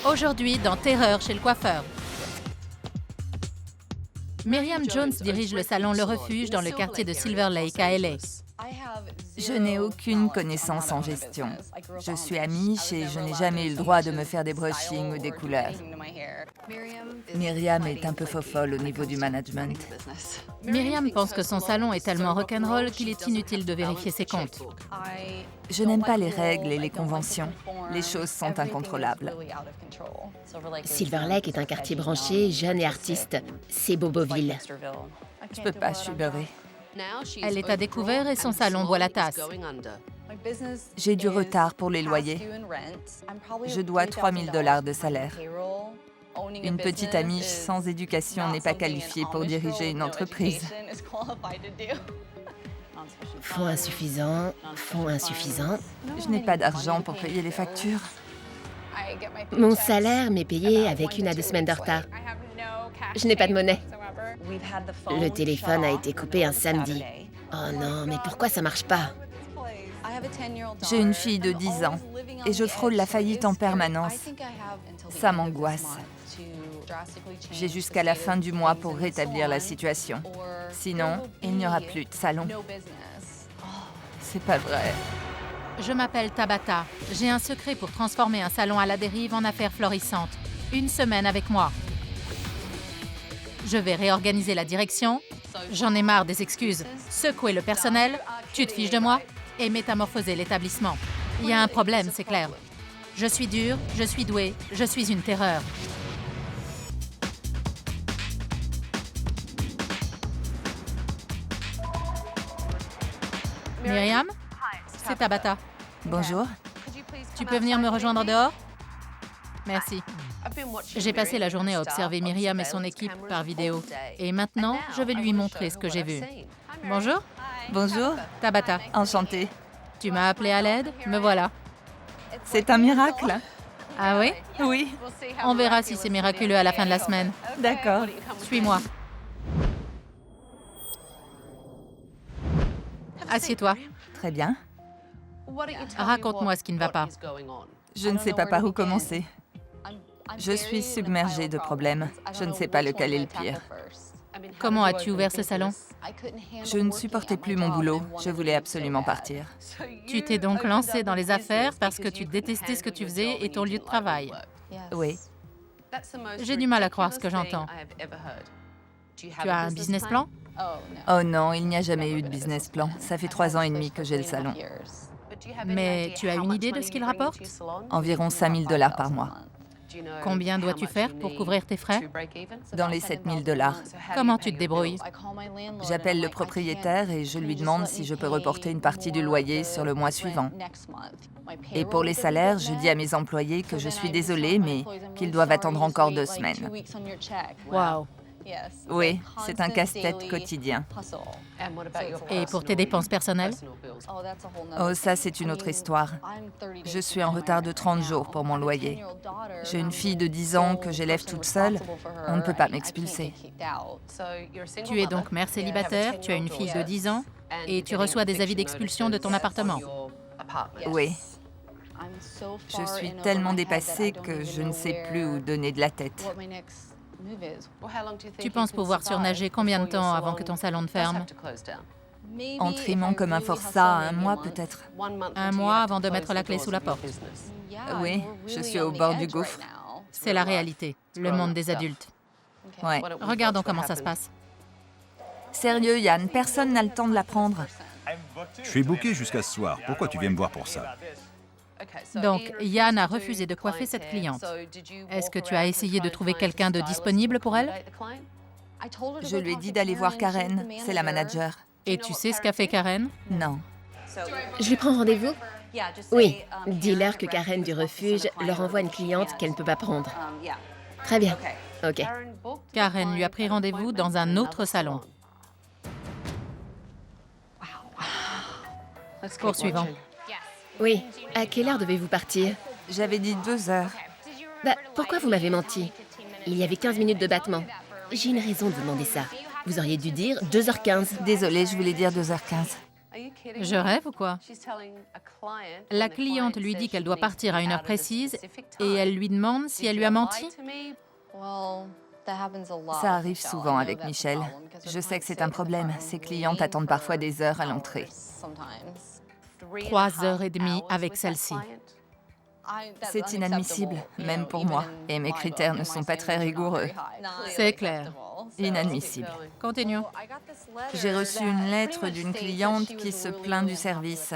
Aujourd'hui, dans Terreur chez le coiffeur. Myriam Jones dirige le salon Le Refuge dans le quartier de Silver Lake à LA. Je n'ai aucune connaissance en gestion. Je suis amiche et je n'ai jamais eu le droit de me faire des brushings ou des couleurs. Myriam est un peu fofolle au niveau du management. Myriam pense que son salon est tellement rock'n'roll qu'il est inutile de vérifier ses comptes. Je n'aime pas les règles et les conventions. Les choses sont incontrôlables. Silver Lake est un quartier branché, jeune et artiste. C'est Boboville. Je peux pas, je suis beurrée. Elle est à découvert et son salon boit la tasse. J'ai du retard pour les loyers. Je dois 3 000 $ de salaire. Une petite amiche sans éducation n'est pas qualifiée pour diriger une entreprise. Fonds insuffisants, fonds insuffisants. Je n'ai pas d'argent pour payer les factures. Mon salaire m'est payé avec 1 à 2 semaines de retard. Je n'ai pas de monnaie. Le téléphone a été coupé un samedi. Oh non, mais pourquoi ça marche pas? J'ai une fille de 10 ans et je frôle la faillite en permanence. Ça m'angoisse. J'ai jusqu'à la fin du mois pour rétablir la situation. Sinon, il n'y aura plus de salon. C'est pas vrai. Je m'appelle Tabata. J'ai un secret pour transformer un salon à la dérive en affaire florissante. 1 semaine avec moi. Je vais réorganiser la direction. J'en ai marre des excuses. Secouer le personnel. Tu te fiches de moi? Et métamorphoser l'établissement. Il y a un problème, c'est clair. Je suis dure, je suis douée, je suis une terreur. Myriam? C'est Tabata. Bonjour. Tu peux venir me rejoindre dehors? Merci. J'ai passé la journée à observer Myriam et son équipe par vidéo. Et maintenant, je vais lui montrer ce que j'ai vu. Bonjour, Bonjour. Tabata. Enchantée. Tu m'as appelé à l'aide? Me voilà. C'est un miracle. Ah oui? Oui. On verra si c'est miraculeux à la fin de la semaine. D'accord. Suis-moi. Assieds-toi. Très bien. Raconte-moi ce qui ne va pas. Je ne sais pas par où commencer. Je suis submergée de problèmes. Je ne sais pas lequel est le pire. Comment as-tu ouvert ce salon? Je ne supportais plus mon boulot. Je voulais absolument partir. Tu t'es donc lancé dans les affaires parce que tu détestais ce que tu faisais et ton lieu de travail. Oui. J'ai du mal à croire ce que j'entends. Tu as un business plan? Oh non, il n'y a jamais eu de business plan. Ça fait 3 ans et demi que j'ai le salon. Mais tu as une idée de ce qu'il rapporte? Environ 5 000 $ par mois. Combien dois-tu faire pour couvrir tes frais? Dans les 7 000 $. Comment tu te débrouilles? J'appelle le propriétaire et je lui demande si je peux reporter une partie du loyer sur le mois suivant. Et pour les salaires, je dis à mes employés que je suis désolée, mais qu'ils doivent attendre encore 2 semaines. Waouh! Oui, c'est un casse-tête quotidien. Et pour tes dépenses personnelles? Oh, ça, c'est une autre histoire. Je suis en retard de 30 jours pour mon loyer. J'ai une fille de 10 ans que j'élève toute seule. On ne peut pas m'expulser. Tu es donc mère célibataire, tu as une fille de 10 ans et tu reçois des avis d'expulsion de ton appartement. Oui. Je suis tellement dépassée que je ne sais plus où donner de la tête. Tu penses pouvoir surnager combien de temps avant que ton salon ne ferme? En trimant comme un forçat, 1 mois peut-être. 1 mois avant de mettre la clé sous la porte. Oui, je suis au bord du gouffre. C'est la réalité, le monde des adultes. Ouais. Regardons comment ça se passe. Sérieux, Yann, personne n'a le temps de la prendre. Je suis booké jusqu'à ce soir. Pourquoi tu viens me voir pour ça? Donc, Yann a refusé de coiffer cette cliente. Est-ce que tu as essayé de trouver quelqu'un de disponible pour elle? Je lui ai dit d'aller voir Karen, c'est la manager. Et tu sais ce qu'a fait Karen? Non. Je lui prends rendez-vous? Oui. Dis-leur que Karen du refuge leur envoie une cliente qu'elle ne peut pas prendre. Très bien. OK. Karen lui a pris rendez-vous dans un autre salon. Poursuivant. Oui. À quelle heure devez-vous partir? J'avais dit 2 heures. Bah, pourquoi vous m'avez menti? Il y avait 15 minutes de battement. J'ai une raison de vous demander ça. Vous auriez dû dire 2h15. Désolée, je voulais dire 2h15. Je rêve ou quoi? La cliente lui dit qu'elle doit partir à une heure précise et elle lui demande si elle lui a menti. Ça arrive souvent avec Michel. Je sais que c'est un problème. Ses clientes attendent parfois des heures à l'entrée. 3 heures et demie avec celle-ci. C'est inadmissible, même pour moi. Et mes critères ne sont pas très rigoureux. C'est clair. Inadmissible. Continuons. J'ai reçu une lettre d'une cliente qui se plaint du service.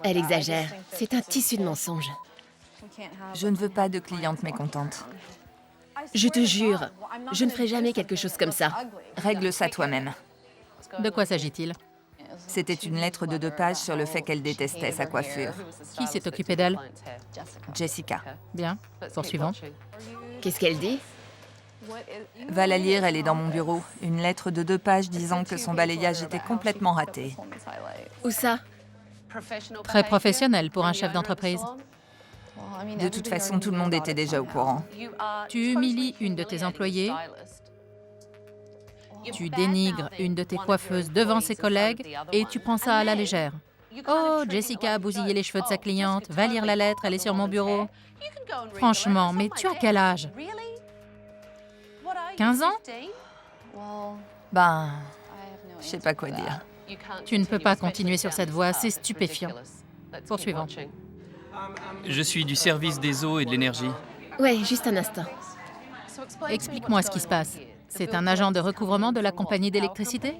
Elle exagère. C'est un tissu de mensonges. Je ne veux pas de clientes mécontentes. Je te jure, je ne ferai jamais quelque chose comme ça. Règle ça toi-même. De quoi s'agit-il? C'était une lettre de 2 pages sur le fait qu'elle détestait sa coiffure. Qui s'est occupé d'elle? Jessica. Bien, poursuivons. Qu'est-ce qu'elle dit? Va la lire, elle est dans mon bureau. Une lettre de 2 pages disant que son balayage était complètement raté. Où ça? Très professionnel pour un chef d'entreprise. De toute façon, tout le monde était déjà au courant. Tu humilies une de tes employées. Tu dénigres une de tes coiffeuses devant ses collègues et tu prends ça à la légère. Oh, Jessica a bousillé les cheveux de sa cliente. Va lire la lettre, elle est sur mon bureau. Franchement, mais tu as quel âge? 15 ans? Ben, je sais pas quoi dire. Tu ne peux pas continuer sur cette voie, c'est stupéfiant. Poursuivons. Je suis du service des eaux et de l'énergie. Ouais, juste un instant. Explique-moi ce qui se passe. C'est un agent de recouvrement de la compagnie d'électricité?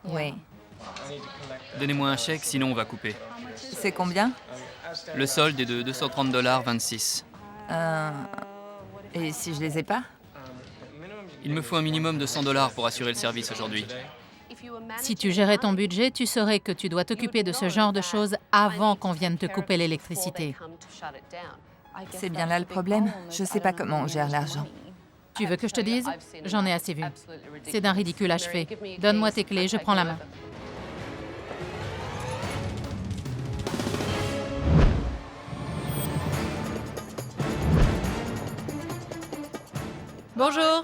Oui. Donnez-moi un chèque, sinon on va couper. C'est combien? Le solde est de 230,26 $. Et si je les ai pas? Il me faut un minimum de 100 $ pour assurer le service aujourd'hui. Si tu gérais ton budget, tu saurais que tu dois t'occuper de ce genre de choses avant qu'on vienne te couper l'électricité. C'est bien là le problème. Je sais pas comment on gère l'argent. Tu veux que je te dise? J'en ai assez vu. C'est d'un ridicule achevé. Donne-moi tes clés, je prends la main. Bonjour.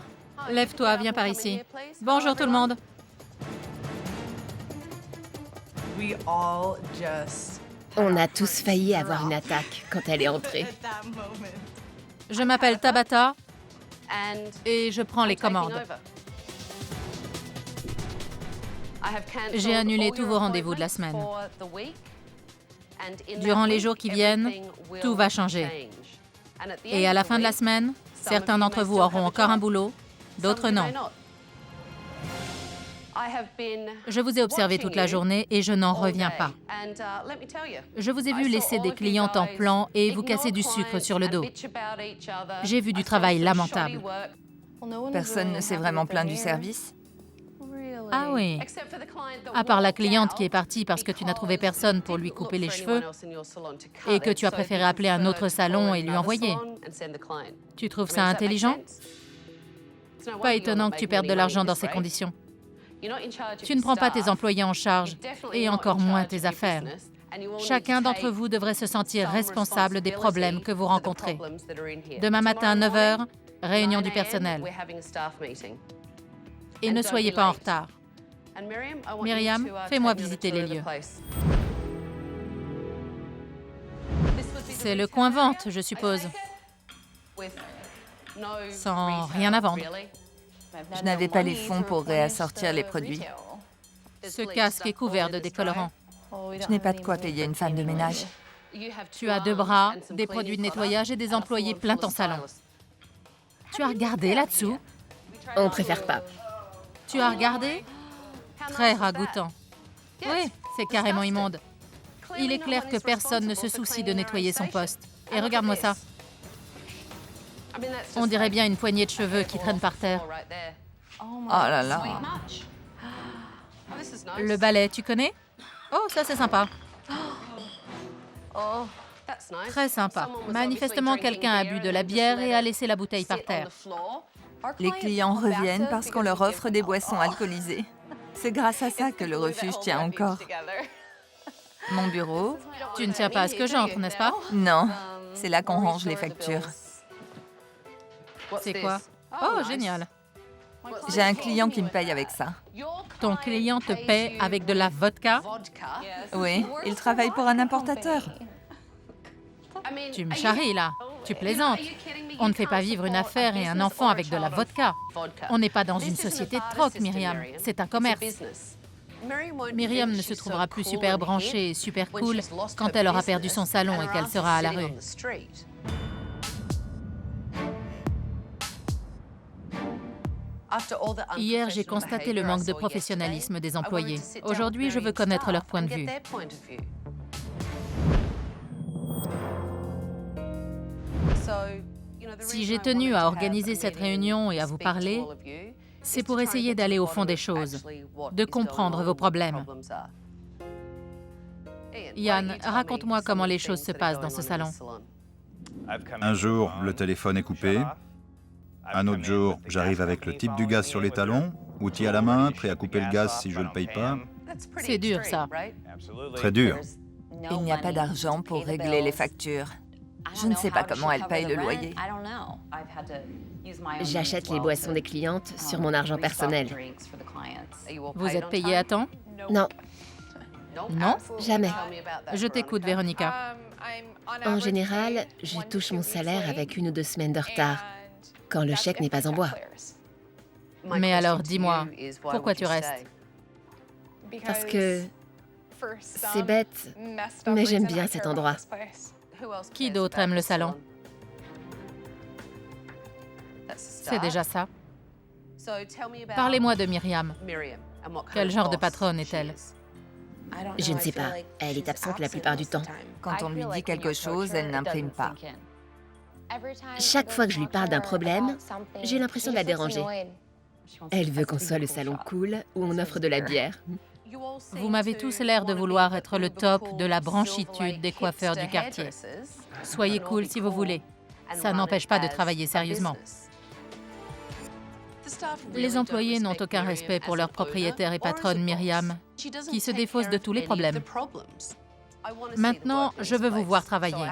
Lève-toi, viens par ici. Bonjour tout le monde. On a tous failli avoir une attaque quand elle est entrée. Je m'appelle Tabata et je prends les commandes. J'ai annulé tous vos rendez-vous de la semaine. Durant les jours qui viennent, tout va changer. Et à la fin de la semaine, certains d'entre vous auront encore un boulot, d'autres non. Je vous ai observé toute la journée et je n'en reviens pas. Je vous ai vu laisser des clientes en plan et vous casser du sucre sur le dos. J'ai vu du travail lamentable. Personne ne s'est vraiment plaint du service? Ah oui. À part la cliente qui est partie parce que tu n'as trouvé personne pour lui couper les cheveux et que tu as préféré appeler un autre salon et lui envoyer. Tu trouves ça intelligent? Pas étonnant que tu perdes de l'argent dans ces conditions. Tu ne prends pas tes employés en charge et encore moins tes affaires. Chacun d'entre vous devrait se sentir responsable des problèmes que vous rencontrez. Demain matin à 9 h, réunion du personnel. Et ne soyez pas en retard. Myriam, fais-moi visiter les lieux. C'est le coin vente, je suppose. Sans rien à vendre. Je n'avais pas les fonds pour réassortir les produits. Ce casque est couvert de décolorants. Je n'ai pas de quoi payer une femme de ménage. Tu as 2 bras, des produits de nettoyage et des employés plein temps salon. Tu as regardé là-dessous? On préfère pas. Tu as regardé? Très ragoûtant. Oui, c'est carrément immonde. Il est clair que personne ne se soucie de nettoyer son poste. Et regarde-moi ça. On dirait bien une poignée de cheveux qui traîne par terre. Oh là là. Le balai, tu connais? Oh, ça c'est sympa. Très sympa. Manifestement, quelqu'un a bu de la bière et a laissé la bouteille par terre. Les clients reviennent parce qu'on leur offre des boissons alcoolisées. C'est grâce à ça que le refuge tient encore. Mon bureau? Tu ne tiens pas à ce que j'entre, n'est-ce pas? Non, c'est là qu'on range les factures. C'est quoi? Oh, génial. J'ai un client qui me paye avec ça. Ton client te paie avec de la vodka? Oui, il travaille pour un importateur. Tu me charries là. Tu plaisantes. On ne fait pas vivre une affaire et un enfant avec de la vodka. On n'est pas dans une société de troc, Myriam. C'est un commerce. Myriam ne se trouvera plus super branchée et super cool quand elle aura perdu son salon et qu'elle sera à la rue. Hier, j'ai constaté le manque de professionnalisme des employés. Aujourd'hui, je veux connaître leur point de vue. Si j'ai tenu à organiser cette réunion et à vous parler, c'est pour essayer d'aller au fond des choses, de comprendre vos problèmes. Yann, raconte-moi comment les choses se passent dans ce salon. Un jour, le téléphone est coupé. Un autre jour, j'arrive avec le type du gaz sur les talons, outil à la main, prêt à couper le gaz si je ne le paye pas. C'est dur, ça. Très dur. Il n'y a pas d'argent pour régler les factures. Je ne sais pas comment elle paye le loyer. J'achète les boissons des clientes sur mon argent personnel. Vous êtes payé à temps? Non, Non? jamais. Je t'écoute, Véronica. En général, je touche mon salaire avec 1 ou 2 semaines de retard, quand le chèque n'est pas en bois. Mais alors, dis-moi, pourquoi tu restes? Parce que c'est bête, mais j'aime bien cet endroit. Qui d'autre aime le salon? C'est déjà ça. Parlez-moi de Myriam. Quel genre de patronne est-elle? Je ne sais pas, elle est absente la plupart du temps. Quand on lui dit quelque chose, elle n'imprime pas. Chaque fois que je lui parle d'un problème, j'ai l'impression de la déranger. Elle veut qu'on soit le salon cool où on offre de la bière. Vous m'avez tous l'air de vouloir être le top de la branchitude des coiffeurs du quartier. Soyez cool si vous voulez. Ça n'empêche pas de travailler sérieusement. Les employés n'ont aucun respect pour leur propriétaire et patronne Myriam, qui se défausse de tous les problèmes. Maintenant, je veux vous voir travailler.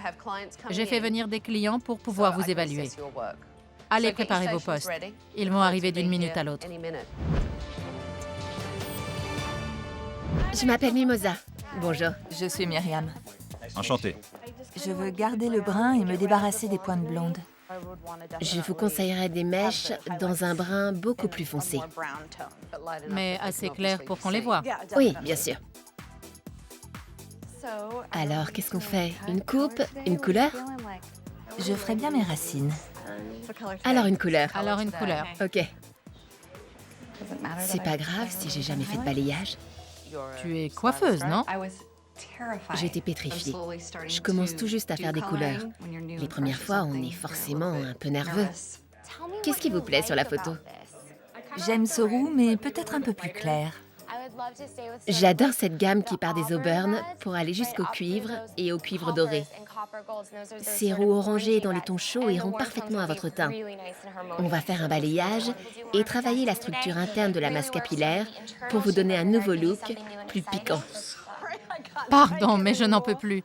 J'ai fait venir des clients pour pouvoir vous évaluer. Allez préparer vos postes. Ils vont arriver d'une minute à l'autre. Je m'appelle Mimosa. Bonjour. Je suis Myriam. Enchanté. Je veux garder le brun et me débarrasser des pointes blondes. Je vous conseillerais des mèches dans un brun beaucoup plus foncé. Mais assez clair pour qu'on les voie. Oui, bien sûr. Alors, qu'est-ce qu'on fait? Une coupe? Une couleur? Je ferais bien mes racines. Alors une couleur. Alors une couleur. Ok. C'est pas grave si j'ai jamais fait de balayage. Tu es coiffeuse, non? J'étais pétrifiée. Je commence tout juste à faire des couleurs. Les premières fois, on est forcément un peu nerveux. Qu'est-ce qui vous plaît sur la photo? J'aime ce roux, mais peut-être un peu plus clair. J'adore cette gamme qui part des auburns pour aller jusqu'au cuivre et au cuivre doré. Ces roux orangés dans les tons chauds iront parfaitement à votre teint. On va faire un balayage et travailler la structure interne de la masse capillaire pour vous donner un nouveau look plus piquant. Pardon, mais je n'en peux plus.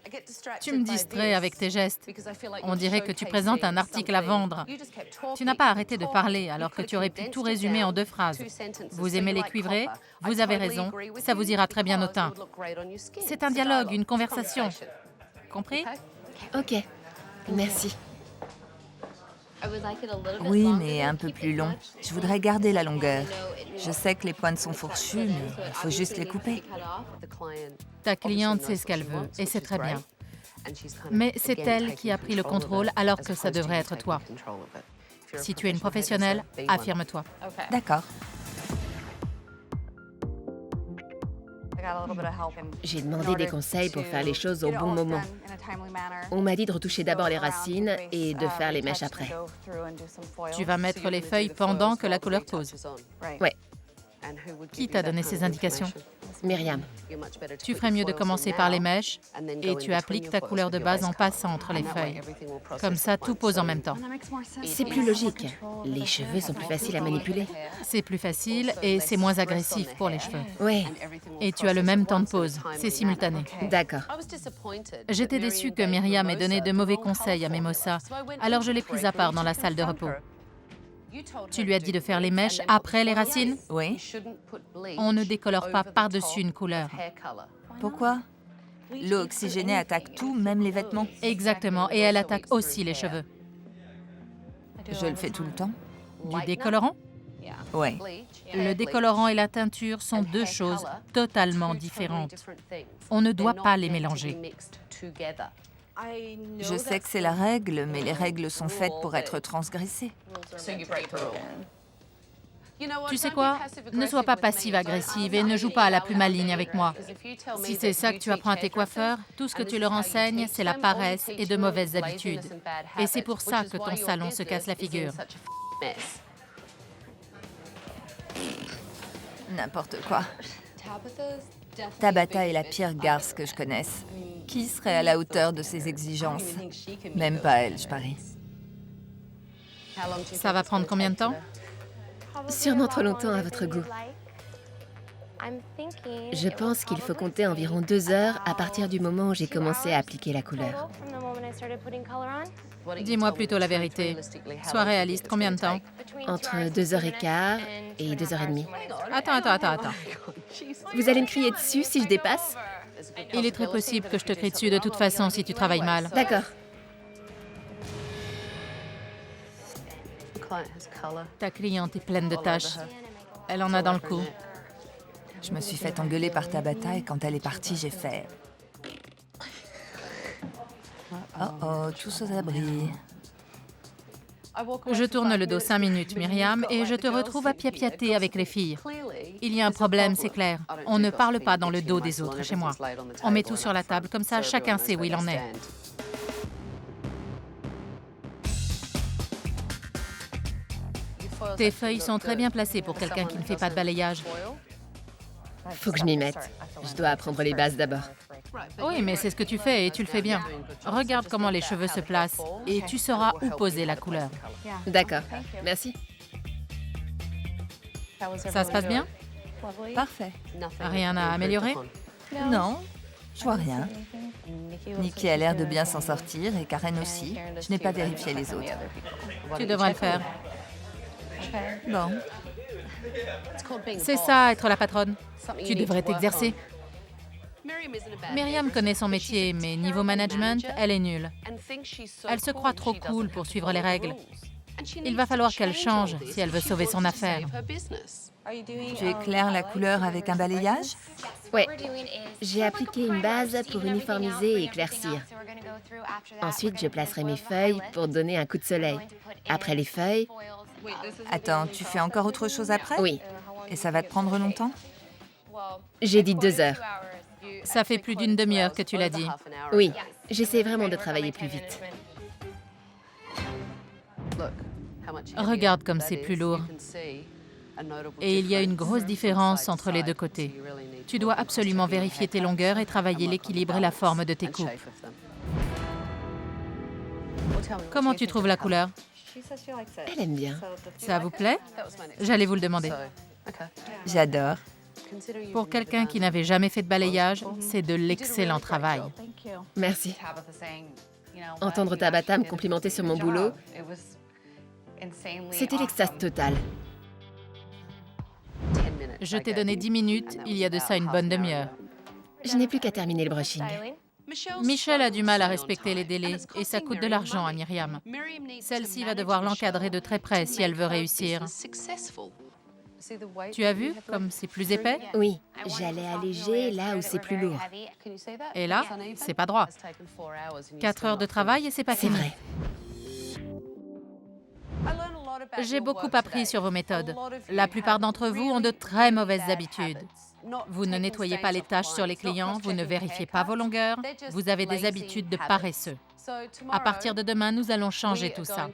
Tu me distrais avec tes gestes. On dirait que tu présentes un article à vendre. Tu n'as pas arrêté de parler alors que tu aurais pu tout résumer en 2 phrases. Vous aimez les cuivrés? Vous avez raison. Ça vous ira très bien au teint. C'est un dialogue, une conversation. Compris? Ok, merci. Oui, mais un peu plus long. Je voudrais garder la longueur. Je sais que les pointes sont fourchues, mais il faut juste les couper. Ta cliente sait ce qu'elle veut, et c'est très bien. Mais c'est elle qui a pris le contrôle alors que ça devrait être toi. Si tu es une professionnelle, affirme-toi. D'accord. J'ai demandé des conseils pour faire les choses au bon moment. On m'a dit de retoucher d'abord les racines et de faire les mèches après. Tu vas mettre les feuilles pendant que la couleur pose. Ouais, Qui t'a donné ces indications? Myriam. Tu ferais mieux de commencer par les mèches et tu appliques ta couleur de base en passant entre les feuilles. Comme ça, tout pose en même temps. C'est plus logique. Les cheveux sont plus faciles à manipuler. C'est plus facile et c'est moins agressif pour les cheveux. Ouais, Et tu as le même temps de pause. C'est simultané. d'accord. J'étais déçue que Myriam ait donné de mauvais conseils à Mimosa, alors je l'ai prise à part dans la salle de repos. Tu lui as dit de faire les mèches après les racines? Oui. On ne décolore pas par-dessus une couleur. Pourquoi? L'eau oxygénée attaque tout, même les vêtements. Exactement, et elle attaque aussi les cheveux. Je le fais tout le temps. Du décolorant? Oui. Le décolorant et la teinture sont deux choses totalement différentes. On ne doit pas les mélanger. Je sais que c'est la règle, mais les règles sont faites pour être transgressées. Tu sais quoi? Ne sois pas passive-agressive et ne joue pas à la plus maligne avec moi. Si c'est ça que tu apprends à tes coiffeurs, tout ce que tu leur enseignes, c'est la paresse et de mauvaises habitudes. Et c'est pour ça que ton salon se casse la figure. N'importe quoi. Tabitha est la pire garce que je connaisse. Qui serait à la hauteur de ses exigences? Même pas elle, je parie. Ça va prendre combien de temps? Sûrement trop longtemps à votre goût. Je pense qu'il faut compter environ 2 heures à partir du moment où j'ai commencé à appliquer la couleur. Dis-moi plutôt la vérité. Sois réaliste, combien de temps? Entre 2h15 et 2h30. Attends. Vous allez me crier dessus si je dépasse? Il est très possible que je te crie dessus de toute façon si tu travailles mal. D'accord. Ta cliente est pleine de taches. Elle en a dans le cou. Je me suis fait engueuler par Tabitha et quand elle est partie, j'ai fait... Oh, tous aux abris. Je tourne le dos 5 minutes, Myriam, et je te retrouve à piapiater avec les filles. Il y a un problème, c'est clair. On ne parle pas dans le dos des autres chez moi. On met tout sur la table, comme ça chacun sait où il en est. Tes feuilles sont très bien placées pour quelqu'un qui ne fait pas de balayage. Faut que je m'y mette. Je dois apprendre les bases d'abord. Oui, mais c'est ce que tu fais et tu le fais bien. Regarde comment les cheveux se placent et tu sauras où poser la couleur. D'accord. Merci. Ça se passe bien? Parfait. Rien à améliorer? Non, je vois rien. Nikki a l'air de bien s'en sortir et Karen aussi. Je n'ai pas vérifié les autres. Tu devrais le faire. Bon. C'est ça, être la patronne. Tu devrais t'exercer. Myriam connaît son métier, mais niveau management, elle est nulle. Elle se croit trop cool pour suivre les règles. Il va falloir qu'elle change si elle veut sauver son affaire. Tu éclaires la couleur avec un balayage? Ouais. J'ai appliqué une base pour uniformiser et éclaircir. Ensuite, je placerai mes feuilles pour donner un coup de soleil. Après les feuilles... Attends, tu fais encore autre chose après? Oui. Et ça va te prendre longtemps? J'ai dit 2 heures. Ça fait plus d'une demi-heure que tu l'as dit. Oui, j'essaie vraiment de travailler plus vite. Regarde comme c'est plus lourd. Et il y a une grosse différence entre les deux côtés. Tu dois absolument vérifier tes longueurs et travailler l'équilibre et la forme de tes coupes. Comment tu trouves la couleur? Elle aime bien. Ça vous plaît? J'allais vous le demander. J'adore. Pour quelqu'un qui n'avait jamais fait de balayage, c'est de l'excellent travail. Merci. Entendre Tabitha me complimenter sur mon boulot, c'était l'extase totale. Je t'ai donné 10 minutes, il y a de ça une bonne demi-heure. Je n'ai plus qu'à terminer le brushing. Michel a du mal à respecter les délais et ça coûte de l'argent à Myriam. Celle-ci va devoir l'encadrer de très près si elle veut réussir. Tu as vu comme c'est plus épais? Oui, j'allais alléger là où c'est plus lourd. Et là, c'est pas droit. 4 heures de travail et c'est pas C'est fini. vrai. J'ai beaucoup appris sur vos méthodes. La plupart d'entre vous ont de très mauvaises habitudes. Vous ne nettoyez pas les taches sur les clients, vous ne vérifiez pas vos longueurs, vous avez des habitudes de paresseux. À partir de demain, nous allons changer tout ça.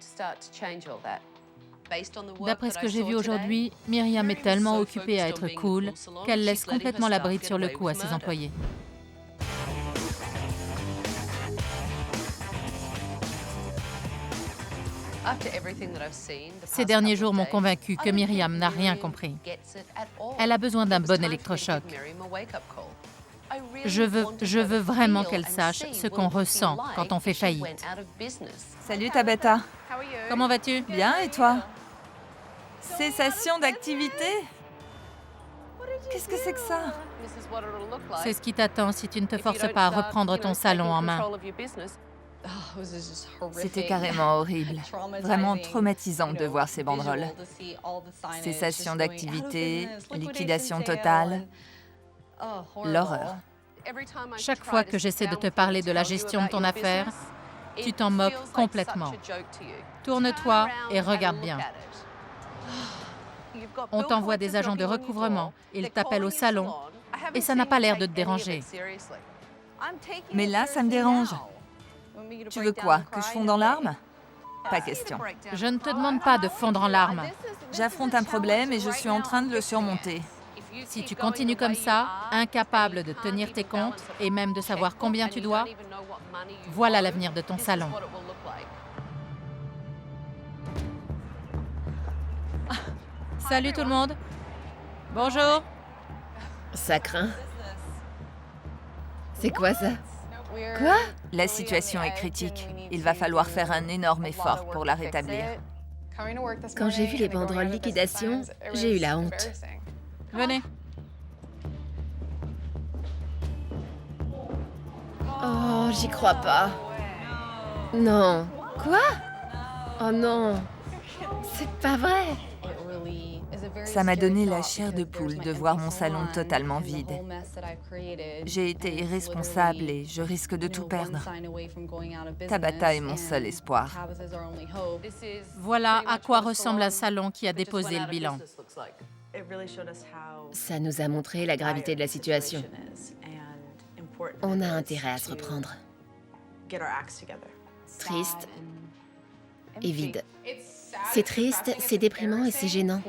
D'après ce que j'ai vu aujourd'hui, Myriam est tellement occupée à être cool qu'elle laisse complètement la bride sur le cou à ses employés. Ces derniers jours m'ont convaincu que Myriam n'a rien compris. Elle a besoin d'un bon électrochoc. Je veux vraiment qu'elle sache ce qu'on ressent quand on fait faillite. Salut Tabitha. Comment vas-tu? Bien, et toi? Cessation d'activité? Qu'est-ce que c'est que ça? C'est ce qui t'attend si tu ne te forces pas à reprendre ton salon en main. C'était carrément horrible. Vraiment traumatisant de voir ces banderoles. Cessation d'activité, liquidation totale. L'horreur. Chaque fois que j'essaie de te parler de la gestion de ton affaire, tu t'en moques complètement. Tourne-toi et regarde bien. On t'envoie des agents de recouvrement, ils t'appellent au salon, et ça n'a pas l'air de te déranger. Mais là, ça me dérange. Tu veux quoi? Que je fonde en larmes? Pas question. Je ne te demande pas de fondre en larmes. J'affronte un problème et je suis en train de le surmonter. Si tu continues comme ça, incapable de tenir tes comptes et même de savoir combien tu dois, voilà l'avenir de ton salon. Salut tout le monde. Bonjour. Ça craint. C'est quoi ça? Quoi? La situation est critique. Il va falloir faire un énorme effort pour la rétablir. Quand j'ai vu les banderoles liquidation, j'ai eu la honte. Venez. Oh, j'y crois pas. Non. Quoi? Oh non. C'est pas vrai. Ça m'a donné la chair de poule de voir mon salon totalement vide. J'ai été irresponsable et je risque de tout perdre. Tabata est mon seul espoir. Voilà à quoi ressemble un salon qui a déposé le bilan. Ça nous a montré la gravité de la situation. On a intérêt à se reprendre. Triste et vide. C'est triste, c'est déprimant et c'est gênant.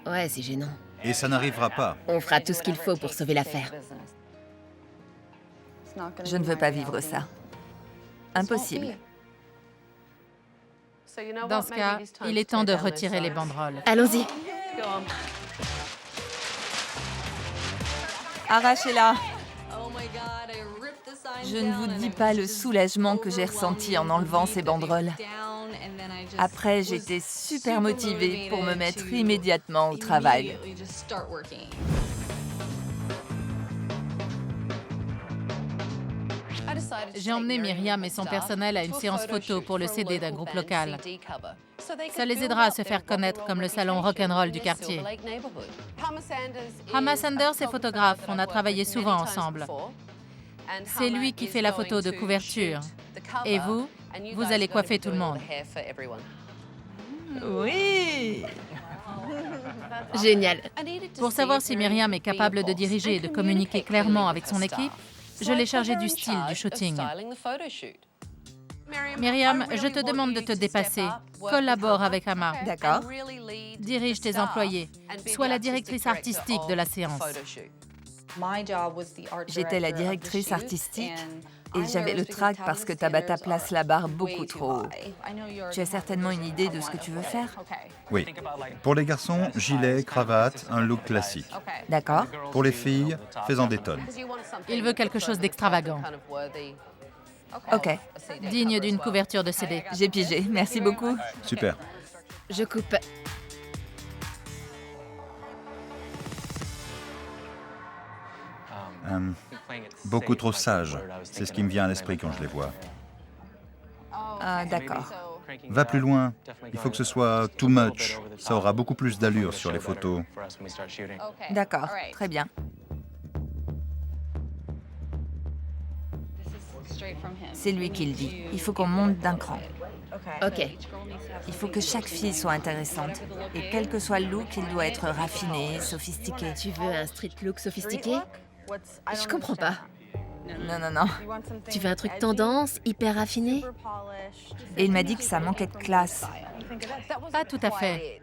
Ouais, c'est gênant. Et ça n'arrivera pas. On fera tout ce qu'il faut pour sauver l'affaire. Je ne veux pas vivre ça. Impossible. Dans ce cas, il est temps de retirer les banderoles. Allons-y. Arrachez-la! Je ne vous dis pas le soulagement que j'ai ressenti en enlevant ces banderoles. Après, j'étais super motivée pour me mettre immédiatement au travail. J'ai emmené Myriam et son personnel à une séance photo pour le CD d'un groupe local. Ça les aidera à se faire connaître comme le salon rock'n'roll du quartier. Hama Sanders est photographe, on a travaillé souvent ensemble. C'est lui qui fait la photo de couverture. Et vous allez coiffer tout le monde. Oui! Génial. Pour savoir si Myriam est capable de diriger et de communiquer clairement avec son équipe, je l'ai chargée du style du shooting. Myriam, je te demande de te dépasser. Collabore avec Hama. D'accord. Dirige tes employés. Sois la directrice artistique de la séance. J'étais la directrice artistique et j'avais le trac parce que Tabata place la barre beaucoup trop haut. Tu as certainement une idée de ce que tu veux faire? Oui. Pour les garçons, gilet, cravate, un look classique. D'accord. Pour les filles, fais-en des tonnes. Il veut quelque chose d'extravagant, OK. digne d'une couverture de CD. J'ai pigé. Merci beaucoup. Super. Je coupe. Beaucoup trop sage. C'est ce qui me vient à l'esprit quand je les vois. Ah, d'accord. Va plus loin. Il faut que ce soit too much. Ça aura beaucoup plus d'allure sur les photos. D'accord. Très bien. C'est lui qui le dit. Il faut qu'on monte d'un cran. Ok. Il faut que chaque fille soit intéressante. Et quel que soit le look, il doit être raffiné, sophistiqué. Tu veux un street look sophistiqué? Je comprends pas. Non, non, non. Tu veux un truc tendance, hyper raffiné? Et il m'a dit que ça manquait de classe. Pas tout à fait.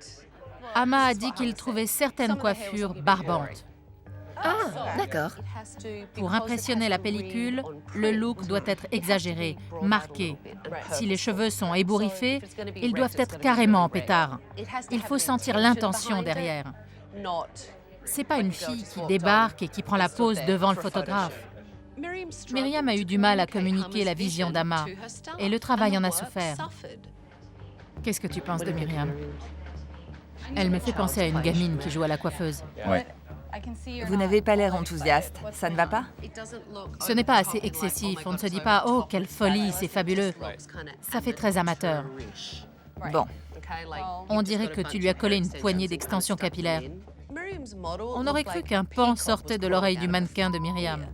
Hama a dit qu'il trouvait certaines coiffures barbantes. Ah, d'accord. Pour impressionner la pellicule, le look doit être exagéré, marqué. Si les cheveux sont ébouriffés, ils doivent être carrément en pétard. Il faut sentir l'intention derrière. C'est pas une fille qui débarque et qui prend la pose devant le photographe. Myriam a eu du mal à communiquer la vision d'Hama et le travail en a souffert. Qu'est-ce que tu penses de Myriam? Elle me fait penser à une gamine qui joue à la coiffeuse. Ouais. Vous n'avez pas l'air enthousiaste. Ça ne va pas? Ce n'est pas assez excessif. On ne se dit pas « Oh, quelle folie, c'est fabuleux ». Ça fait très amateur. Bon, On dirait que tu lui as collé une poignée d'extensions capillaires. On aurait cru qu'un pan sortait de l'oreille du mannequin de Myriam.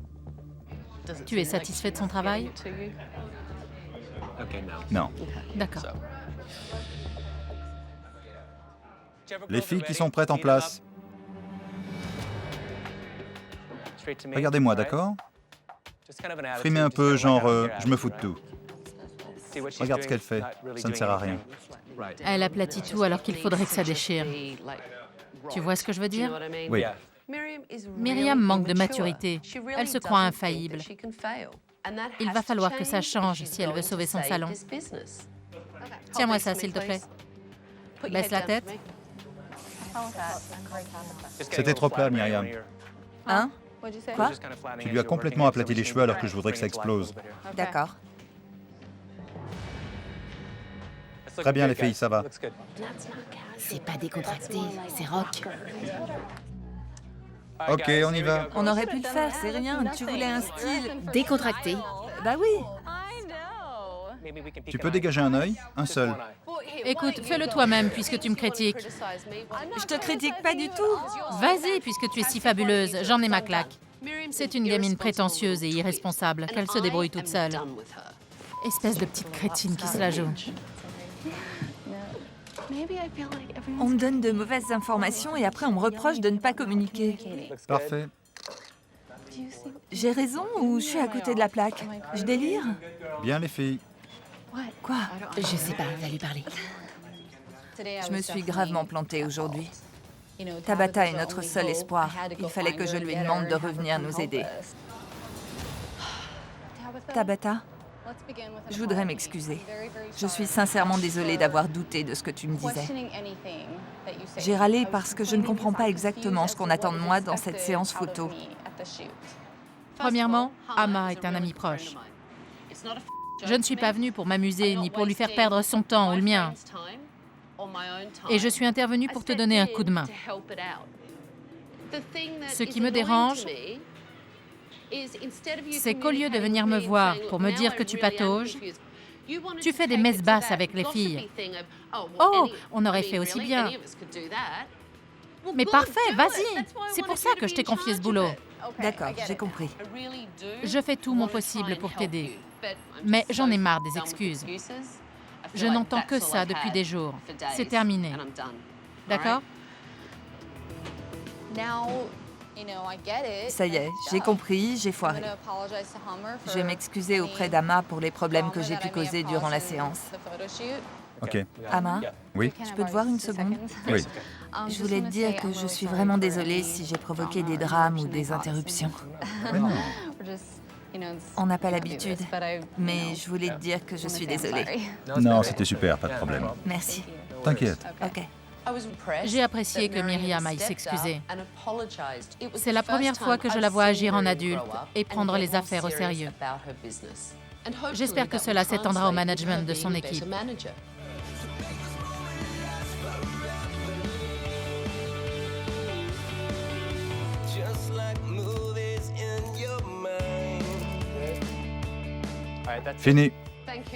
Tu es satisfait de son travail? Non. D'accord. Les filles qui sont prêtes en place. Regardez-moi, d'accord? Frimez un peu, genre, je me fous de tout. Regarde ce qu'elle fait, ça ne sert à rien. Elle aplatit tout alors qu'il faudrait que ça déchire. Tu vois ce que je veux dire? Oui. Myriam manque de maturité. Elle se croit infaillible. Il va falloir que ça change si elle veut sauver son salon. Tiens-moi ça, s'il te plaît. Baisse la tête. C'était trop plat, Myriam. hein? Quoi? Tu lui as complètement aplati les cheveux alors que je voudrais que ça explose. D'accord. Très bien, les filles, ça va. C'est pas décontracté, c'est rock. Ok, on y va. On aurait pu le faire, c'est rien. Tu voulais un style... Décontracté. Bah oui. Tu peux dégager un œil? Un seul. Écoute, fais-le toi-même puisque tu me critiques. Je te critique pas du tout. Vas-y, puisque tu es si fabuleuse, j'en ai ma claque. C'est une gamine prétentieuse et irresponsable, qu'elle se débrouille toute seule. Espèce de petite crétine qui se la joue. On me donne de mauvaises informations et après on me reproche de ne pas communiquer. Parfait. J'ai raison ou je suis à côté de la plaque? Je délire? Bien, les filles. Quoi? Je sais pas, va lui parler. Je me suis gravement plantée aujourd'hui. Tabata est notre seul espoir. Il fallait que je lui demande de revenir nous aider. Tabata, je voudrais m'excuser. Je suis sincèrement désolée d'avoir douté de ce que tu me disais. J'ai râlé parce que je ne comprends pas exactement ce qu'on attend de moi dans cette séance photo. Premièrement, Ama est un ami proche. Je ne suis pas venue pour m'amuser ni pour lui faire perdre son temps ou le mien. Et je suis intervenue pour te donner un coup de main. Ce qui me dérange, c'est qu'au lieu de venir me voir pour me dire que tu patauges, tu fais des messes basses avec les filles. Oh, on aurait fait aussi bien. Mais parfait, vas-y. C'est pour ça que je t'ai confié ce boulot. D'accord, j'ai compris. Je fais tout mon possible pour t'aider. Mais j'en ai marre des excuses. Je n'entends que ça depuis des jours. C'est terminé. D'accord? Ça y est, j'ai compris, j'ai foiré. Je vais m'excuser auprès d'Ama pour les problèmes que j'ai pu causer durant la séance. Ok. Ama, Oui? je peux te voir une seconde? Oui. Je voulais te dire que je suis vraiment désolée si j'ai provoqué des drames ou des interruptions. Mais non. On n'a pas l'habitude, mais je voulais te dire que je suis désolée. Non, c'était super, pas de problème. Merci. T'inquiète. Ok. J'ai apprécié que Myriam aille s'excuser. C'est la première fois que je la vois agir en adulte et prendre les affaires au sérieux. J'espère que cela s'étendra au management de son équipe. Fini.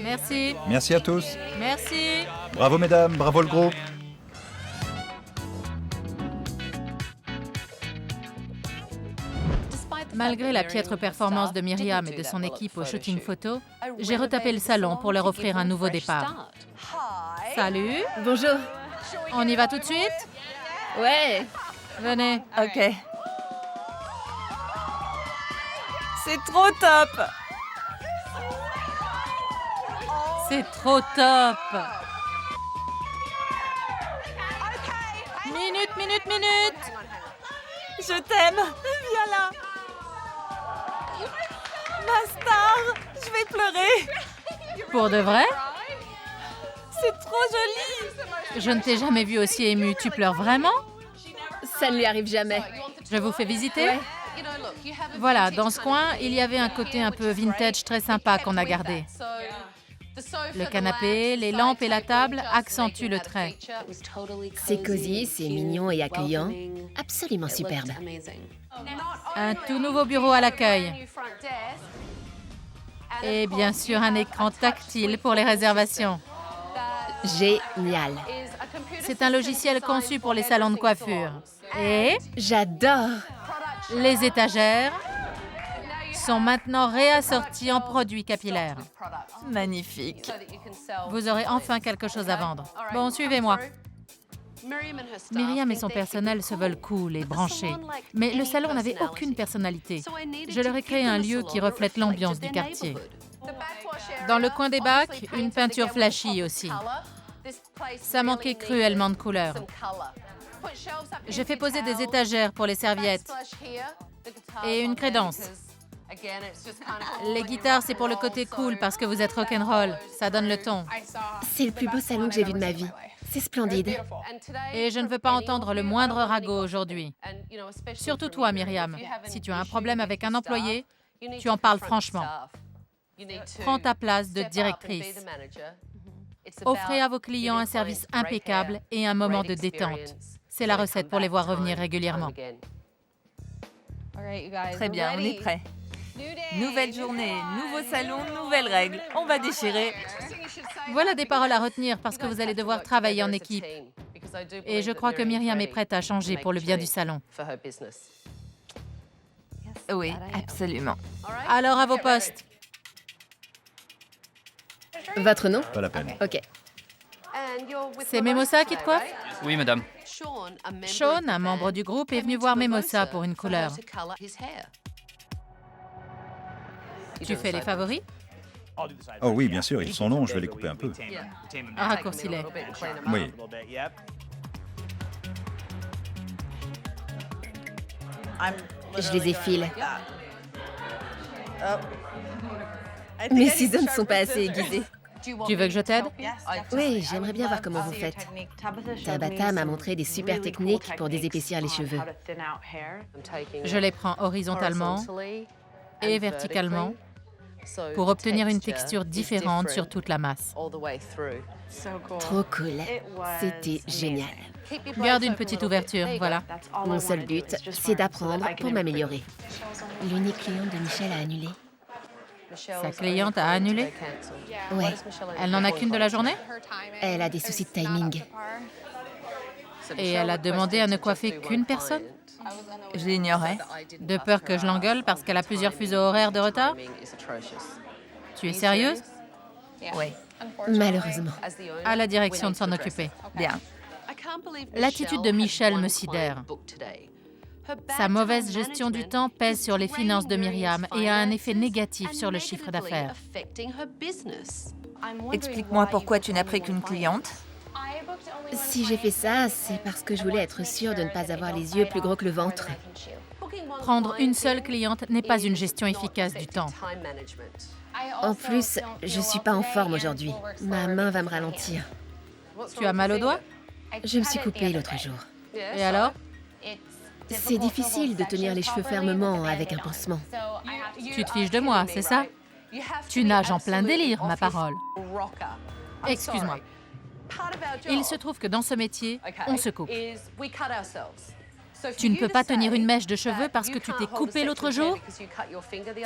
Merci. Merci à tous. Merci. Bravo, mesdames. Bravo, le groupe. Malgré la piètre performance de Myriam et de son équipe au shooting photo, j'ai retapé le salon pour leur offrir un nouveau départ. Salut. Bonjour. On y va tout de suite? Ouais. Venez. Ok. C'est trop top! C'est trop top. Minute. Je t'aime! Viens là! Ma star! Je vais pleurer! Pour de vrai? C'est trop joli! Je ne t'ai jamais vu aussi émue. Tu pleures vraiment? Ça ne lui arrive jamais. Je vous fais visiter? Ouais. Voilà, dans ce coin, il y avait un côté un peu vintage très sympa qu'on a gardé. Le canapé, les lampes et la table accentuent le trait. C'est cosy, c'est mignon et accueillant. Absolument superbe. Un tout nouveau bureau à l'accueil. Et bien sûr, un écran tactile pour les réservations. Génial. C'est un logiciel conçu pour les salons de coiffure. Et J'adore. les étagères sont maintenant réassorties en produits capillaires. Magnifique. Vous aurez enfin quelque chose à vendre. Bon, suivez-moi. Myriam et son personnel se veulent cool et branchés. Mais le salon n'avait aucune personnalité. Je leur ai créé un lieu qui reflète l'ambiance du quartier. Dans le coin des bacs, une peinture flashy aussi. Ça manquait cruellement de couleurs. J'ai fait poser des étagères pour les serviettes et une crédence. Les guitares, c'est pour le côté cool parce que vous êtes rock'n'roll. Ça donne le ton. C'est le plus beau salon que j'ai vu de ma vie. C'est splendide. Et je ne veux pas entendre le moindre ragot aujourd'hui. Surtout toi, Myriam. Si tu as un problème avec un employé, tu en parles franchement. Prends ta place de directrice. Offrez à vos clients un service impeccable et un moment de détente. C'est la recette pour les voir revenir régulièrement. Très bien, on est prêt. Nouvelle journée, nouveau salon, nouvelles règles. On va déchirer. Voilà des paroles à retenir parce que vous allez devoir travailler en équipe. Et je crois que Myriam est prête à changer pour le bien du salon. Oui, absolument. Alors à vos postes. Votre nom? Pas la peine. OK. C'est Mimosa qui te coiffe? Oui, madame. Sean, un membre du groupe, est venu voir Mimosa pour une couleur. Tu fais les favoris? Oh oui, bien sûr, ils sont longs, je vais les couper un peu. Raccourcis-les. Oui. Je les effile. Mes ciseaux ne sont pas assez aiguisés. Tu veux que je t'aide? Oui, j'aimerais bien voir comment vous faites. Tabata m'a montré des super techniques pour désépaissir les cheveux. Je les prends horizontalement et verticalement pour obtenir une texture différente sur toute la masse. Trop cool. C'était génial. Garde une petite ouverture, voilà. Mon seul but, c'est d'apprendre pour m'améliorer. L'unique cliente de Michel a annulé. Sa cliente a annulé? Ouais, Elle n'en a qu'une de la journée? elle a des soucis de timing. Et elle a demandé à ne coiffer qu'une personne? Je l'ignorais. De peur que je l'engueule parce qu'elle a plusieurs fuseaux horaires de retard? Tu es sérieuse? Oui, Malheureusement. À la direction de s'en occuper. bien. L'attitude de Michel me sidère. Sa mauvaise gestion du temps pèse sur les finances de Myriam et a un effet négatif sur le chiffre d'affaires. Explique-moi pourquoi tu n'as pris qu'une cliente. Si j'ai fait ça, c'est parce que je voulais être sûre de ne pas avoir les yeux plus gros que le ventre. Prendre une seule cliente n'est pas une gestion efficace du temps. En plus, je suis pas en forme aujourd'hui. Ma main va me ralentir. Tu as mal au doigt? Je me suis coupée l'autre jour. Et alors? C'est difficile de tenir les cheveux fermement avec un pansement. Tu te fiches de moi, c'est ça? Tu nages en plein délire, ma parole. Excuse-moi. Il se trouve que dans ce métier, on se coupe. Tu ne peux pas tenir une mèche de cheveux parce que tu t'es coupé l'autre jour?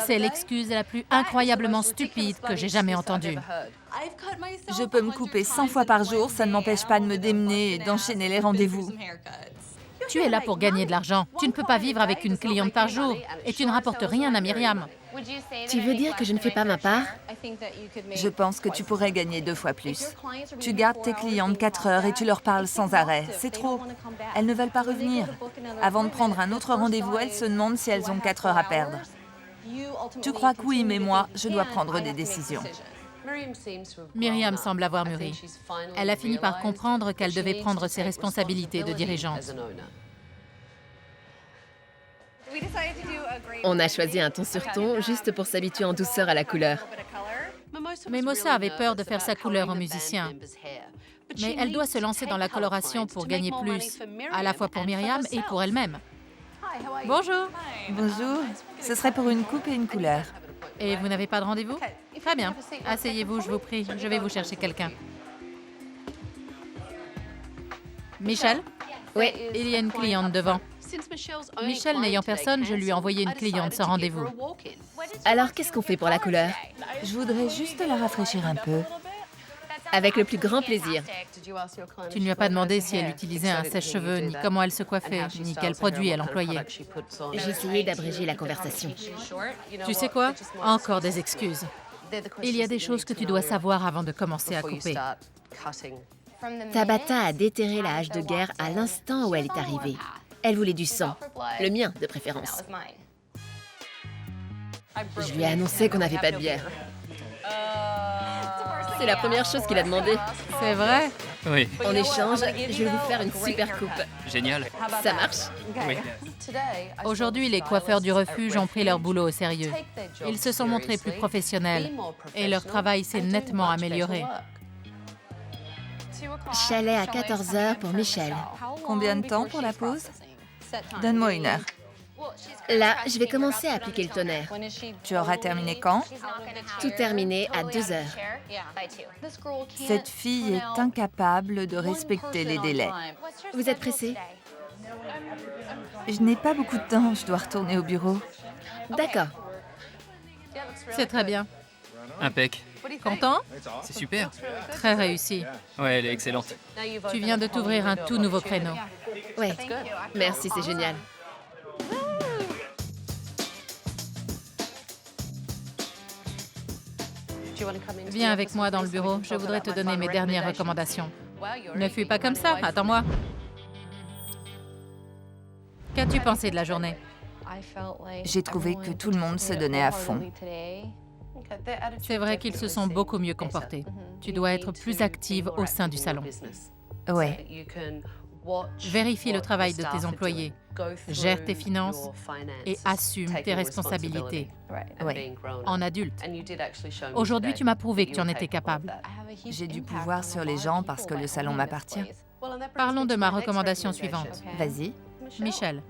C'est l'excuse la plus incroyablement stupide que j'ai jamais entendue. Je peux me couper 100 fois par jour, ça ne m'empêche pas de me démener et d'enchaîner les rendez-vous. Tu es là pour gagner de l'argent. Tu ne peux pas vivre avec une cliente par jour et tu ne rapportes rien à Myriam. Tu veux dire que je ne fais pas ma part? Je pense que tu pourrais gagner 2 fois plus. Tu gardes tes clientes 4 heures et tu leur parles sans arrêt. C'est trop. Elles ne veulent pas revenir. Avant de prendre un autre rendez-vous, elles se demandent si elles ont 4 heures à perdre. Tu crois que oui, mais moi, je dois prendre des décisions. Myriam semble avoir mûri. Elle a fini par comprendre qu'elle devait prendre ses responsabilités de dirigeante. On a choisi un ton sur ton juste pour s'habituer en douceur à la couleur. Mimosa avait peur de faire sa couleur aux musiciens. Mais elle doit se lancer dans la coloration pour gagner plus, à la fois pour Myriam et pour elle-même. Bonjour. Bonjour. Ce serait pour une coupe et une couleur. Et vous n'avez pas de rendez-vous? Très bien. Asseyez-vous, je vous prie. Je vais vous chercher quelqu'un. Michel? Oui. Il y a une cliente devant. Michel n'ayant personne, je lui ai envoyé une cliente sans rendez-vous. Alors, qu'est-ce qu'on fait pour la couleur? Je voudrais juste la rafraîchir un peu. Avec le plus grand plaisir. Tu ne lui as pas demandé si elle utilisait un sèche-cheveux, ni comment elle se coiffait, ni quel produit elle employait. J'ai essayé d'abréger la conversation. Tu sais quoi? Encore des excuses. Il y a des choses que tu dois savoir avant de commencer à couper. Tabata a déterré la hache de guerre à l'instant où elle est arrivée. Elle voulait du sang, le mien de préférence. Je lui ai annoncé qu'on n'avait pas de bière. C'est la première chose qu'il a demandé. C'est vrai? Oui, En échange, je vais vous faire une super coupe. génial. Ça marche? Oui. Aujourd'hui, les coiffeurs du refuge ont pris leur boulot au sérieux. Ils se sont montrés plus professionnels et leur travail s'est nettement amélioré. Chalet à 14h pour Michel. Combien de temps pour la pause? Donne-moi 1 heure. Là, je vais commencer à appliquer le tonnerre. Tu auras terminé quand? Tout terminé à 2h. Cette fille est incapable de respecter les délais. Vous êtes pressé? Je n'ai pas beaucoup de temps, je dois retourner au bureau. D'accord. C'est très bien. Impec. Content? C'est super. Très réussi. Ouais, elle est excellente. Tu viens de t'ouvrir un tout nouveau créneau. Ouais. Merci, c'est génial. Viens avec moi dans le bureau. Je voudrais te donner mes dernières recommandations. Ne fuis pas comme ça. Attends-moi. Qu'as-tu pensé de la journée? J'ai trouvé que tout le monde se donnait à fond. C'est vrai qu'ils se sont beaucoup mieux comportés. Tu dois être plus active au sein du salon. Ouais, Vérifie le travail de tes employés, gère tes finances et assume tes responsabilités ouais. en adulte. Aujourd'hui, tu m'as prouvé que tu en étais capable. J'ai du pouvoir sur les gens parce que le salon m'appartient. Parlons de ma recommandation suivante. Vas-y. Michel.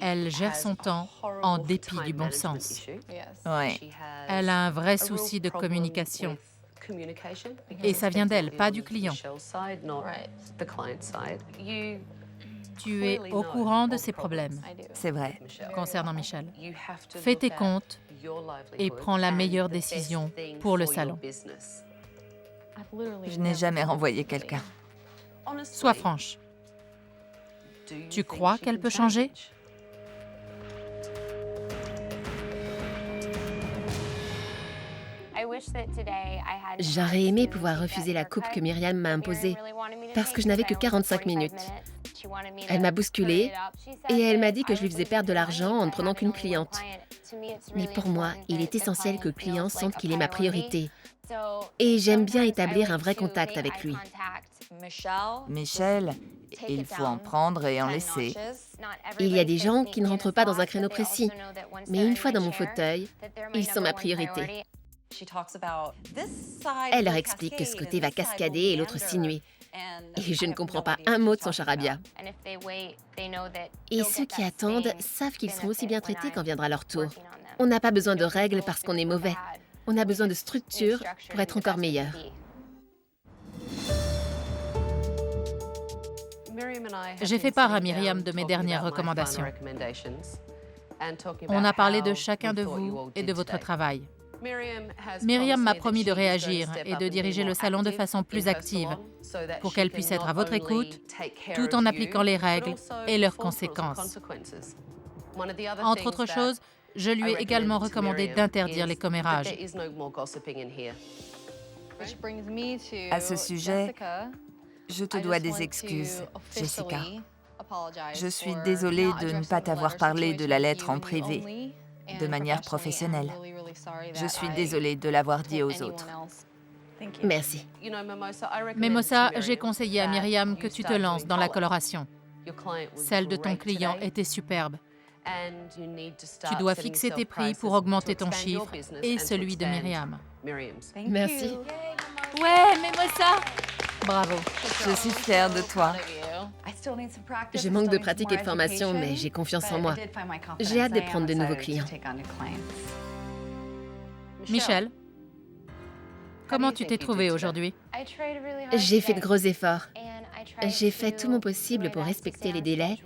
Elle gère son temps en dépit du bon sens. Ouais. Elle a un vrai souci de communication. Et ça vient d'elle, pas du client. Tu es au courant de ses problèmes C'est vrai. concernant Michel. Fais tes comptes et prends la meilleure décision pour le salon. Je n'ai jamais renvoyé quelqu'un. Sois franche. Tu crois qu'elle peut changer? J'aurais aimé pouvoir refuser la coupe que Myriam m'a imposée parce que je n'avais que 45 minutes. Elle m'a bousculée et elle m'a dit que je lui faisais perdre de l'argent en ne prenant qu'une cliente. Mais pour moi, il est essentiel que le client sente qu'il est ma priorité. Et j'aime bien établir un vrai contact avec lui. Michel, il faut en prendre et en laisser. Il y a des gens qui ne rentrent pas dans un créneau précis, mais une fois dans mon fauteuil, ils sont ma priorité. Elle leur explique que ce côté va cascader et l'autre sinuer. Et je ne comprends pas un mot de son charabia. Et ceux qui attendent savent qu'ils seront aussi bien traités quand viendra leur tour. On n'a pas besoin de règles parce qu'on est mauvais. On a besoin de structure pour être encore meilleur. J'ai fait part à Myriam de mes dernières recommandations. On a parlé de chacun de vous et de votre travail. Myriam m'a promis de réagir et de diriger le salon de façon plus active pour qu'elle puisse être à votre écoute tout en appliquant les règles et leurs conséquences. Entre autres choses, je lui ai également recommandé d'interdire les commérages. À ce sujet, je te dois des excuses, Jessica. Je suis désolée de ne pas t'avoir parlé de la lettre en privé, de manière professionnelle. Je suis désolée de l'avoir dit aux autres. Merci. Mimosa, j'ai conseillé à Myriam que tu te lances dans la coloration. Celle de ton client était superbe. Tu dois fixer tes prix pour augmenter ton chiffre et celui de Myriam. Merci. Ouais, Mimosa! Bravo. Je suis fière de toi. Je manque de pratique et de formation, mais j'ai confiance en moi. J'ai hâte de prendre de nouveaux clients. Michelle, comment tu t'es trouvée aujourd'hui? J'ai fait de gros efforts. J'ai fait tout mon possible pour respecter les délais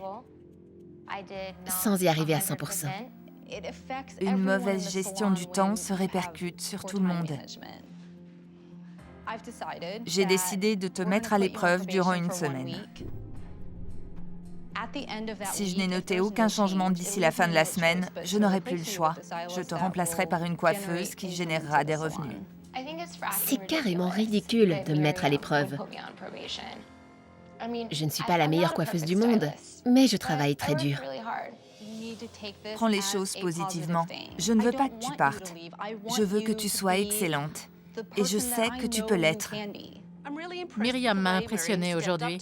sans y arriver à 100%. Une mauvaise gestion du temps se répercute sur tout le monde. J'ai décidé de te mettre à l'épreuve durant une semaine. Si je n'ai noté aucun changement d'ici la fin de la semaine, je n'aurai plus le choix. Je te remplacerai par une coiffeuse qui générera des revenus. C'est carrément ridicule de me mettre à l'épreuve. Je ne suis pas la meilleure coiffeuse du monde, mais je travaille très dur. Prends les choses positivement. Je ne veux pas que tu partes. Je veux que tu sois excellente. Et je sais que tu peux l'être. Myriam m'a impressionnée aujourd'hui.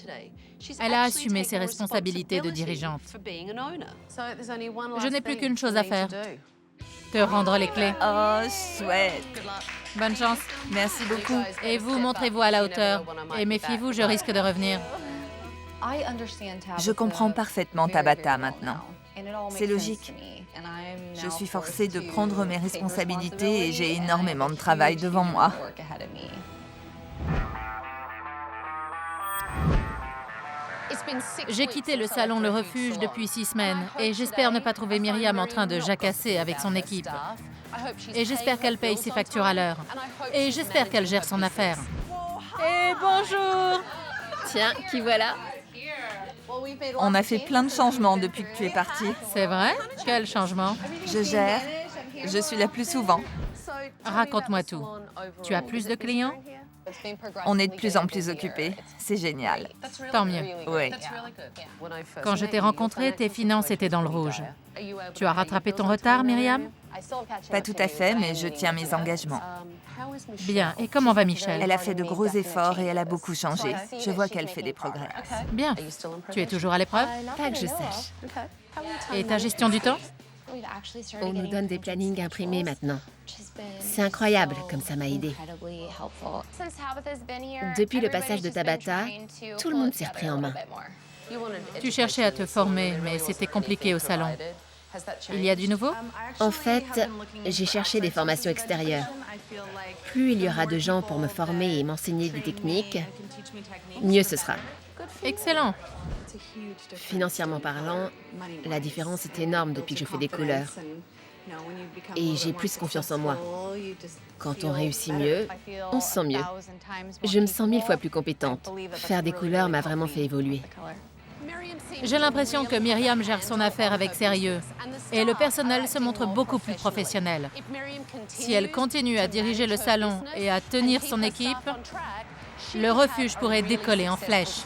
Elle a assumé ses responsabilités de dirigeante. Je n'ai plus qu'une chose à faire. Te rendre les clés. Oh, chouette. Bonne chance. Merci beaucoup. Et vous, montrez-vous à la hauteur. Et méfiez-vous, je risque de revenir. Je comprends parfaitement Tabata maintenant. C'est logique. Je suis forcée de prendre mes responsabilités et j'ai énormément de travail devant moi. J'ai quitté le salon Le Refuge depuis 6 semaines et j'espère ne pas trouver Myriam en train de jacasser avec son équipe. Et j'espère qu'elle paye ses factures à l'heure. Et j'espère qu'elle gère son affaire. Et bonjour! Tiens, qui voilà? On a fait plein de changements depuis que tu es partie. C'est vrai? Quel changement? Je gère. Je suis là plus souvent. Raconte-moi tout. Tu as plus de clients? On est de plus en plus occupés. C'est génial. Tant mieux. Oui. Quand je t'ai rencontré, tes finances étaient dans le rouge. Tu as rattrapé ton retard, Myriam? Pas tout à fait, mais je tiens mes engagements. Bien. Et comment va Michelle? Elle a fait de gros efforts et elle a beaucoup changé. Je vois qu'elle fait des progrès. Bien. Tu es toujours à l'épreuve? Pas que je sache. Et ta gestion du temps? On nous donne des plannings imprimés maintenant. C'est incroyable comme ça m'a aidé. Depuis le passage de Tabata, tout le monde s'est repris en main. Tu cherchais à te former, mais c'était compliqué au salon. Il y a du nouveau? En fait, j'ai cherché des formations extérieures. Plus il y aura de gens pour me former et m'enseigner des techniques, mieux ce sera. Excellent. Financièrement parlant, la différence est énorme depuis que je fais des couleurs. Et j'ai plus confiance en moi. Quand on réussit mieux, on se sent mieux. Je me sens 1000 fois plus compétente. Faire des couleurs m'a vraiment fait évoluer. J'ai l'impression que Myriam gère son affaire avec sérieux et le personnel se montre beaucoup plus professionnel. Si elle continue à diriger le salon et à tenir son équipe, le refuge pourrait décoller en flèche.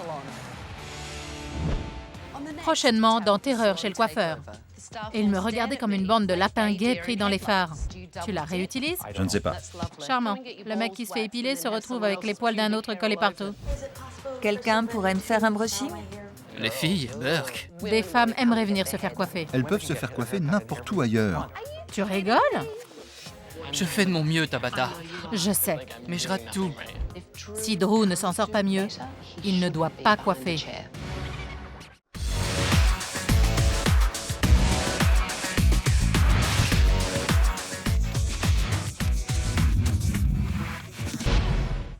Prochainement, dans Terreur chez le coiffeur. Il me regardait comme une bande de lapins gays pris dans les phares. Tu la réutilises? Je ne sais pas. Charmant. Le mec qui se fait épiler se retrouve avec les poils d'un autre collés partout. Quelqu'un pourrait me faire un brushing? Les filles, Burke. Des femmes aimeraient venir se faire coiffer. Elles peuvent se faire coiffer n'importe où ailleurs. Tu rigoles? Je fais de mon mieux, Tabata. Je sais. Mais je rate tout. Si Drew ne s'en sort pas mieux, il ne doit pas coiffer.